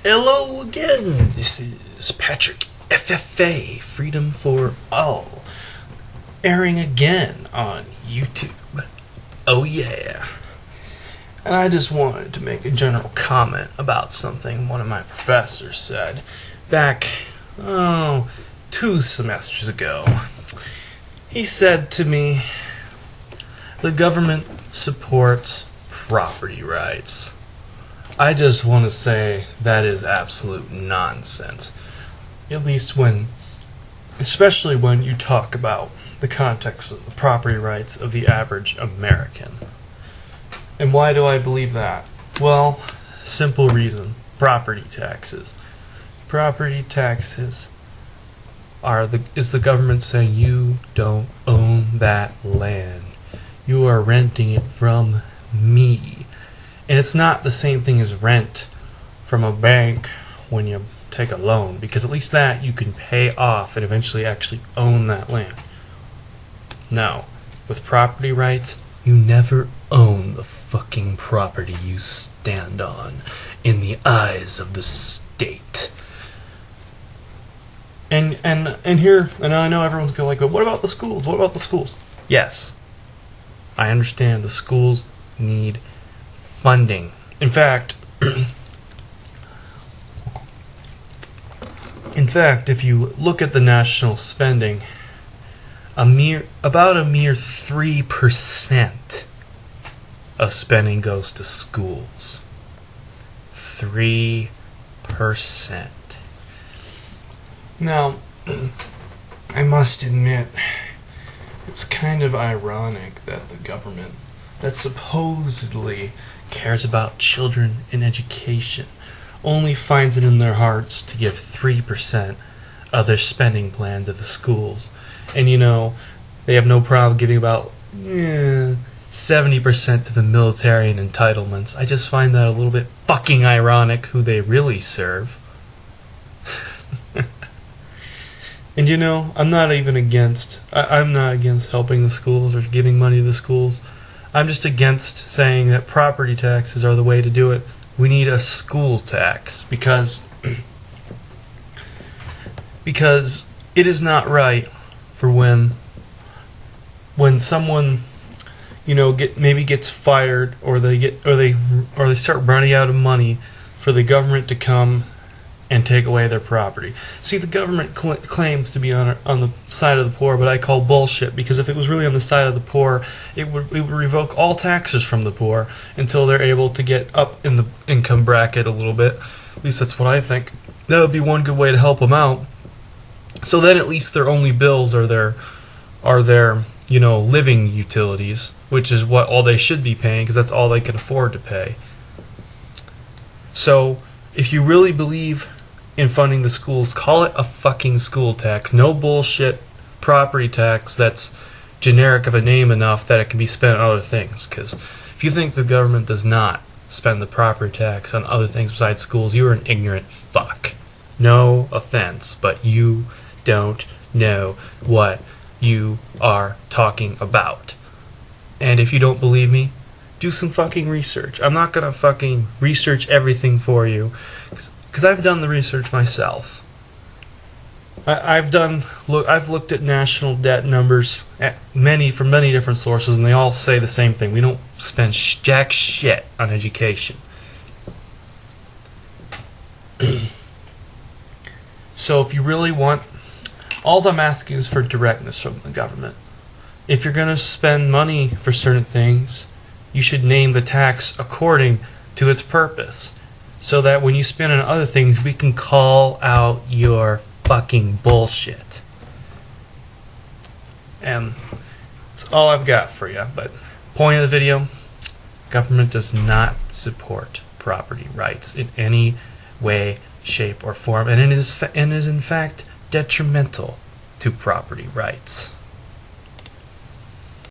Hello again, this is Patrick FFA, Freedom for All, airing again on YouTube. Oh yeah. And I just wanted to make a general comment about something one of my professors said back, 2 semesters ago. He said to me, the government supports property rights. I just want to say that is absolute nonsense. At least especially when you talk about the context of the property rights of the average American. And why do I believe that? Well, simple reason. Property taxes. Property taxes is the government saying you don't own that land. You are renting it from me. And it's not the same thing as rent from a bank when you take a loan, because at least that you can pay off and eventually actually own that land. No, with property rights, you never own the fucking property you stand on in the eyes of the state. And I know everyone's going like, but what about the schools? What about the schools? Yes, I understand the schools need funding. In fact, if you look at the national spending, about a mere 3% of spending goes to schools. 3%. Now, I must admit, it's kind of ironic that the government that supposedly cares about children and education only finds it in their hearts to give 3% of their spending plan to the schools. And they have no problem giving about 70% to the military and entitlements. I just find that a little bit fucking ironic who they really serve. And I'm not against helping the schools or giving money to the schools. I'm just against saying that property taxes are the way to do it. We need a school tax because it is not right for when someone maybe gets fired or they start running out of money for the government to come and take away their property. See, the government claims to be on the side of the poor, but I call bullshit, because if it was really on the side of the poor, it would revoke all taxes from the poor until they're able to get up in the income bracket a little bit. At least that's what I think. That would be one good way to help them out. So then at least their only bills are their living utilities, which is what all they should be paying, because that's all they can afford to pay. So if you really believe in funding the schools, call it a fucking school tax. No bullshit property tax that's generic of a name enough that it can be spent on other things. Because if you think the government does not spend the property tax on other things besides schools, you are an ignorant fuck. No offense, but you don't know what you are talking about. And if you don't believe me, do some fucking research. I'm not gonna fucking research everything for you, because I've done the research myself. I've looked at national debt numbers from many different sources, and they all say the same thing. We don't spend jack shit on education. So if you really want, all I'm asking is for directness from the government. If you're gonna spend money for certain things, you should name the tax according to its purpose, so that when you spend on other things, we can call out your fucking bullshit. And that's all I've got for you. But point of the video, government does not support property rights in any way, shape, or form, and it is in fact detrimental to property rights.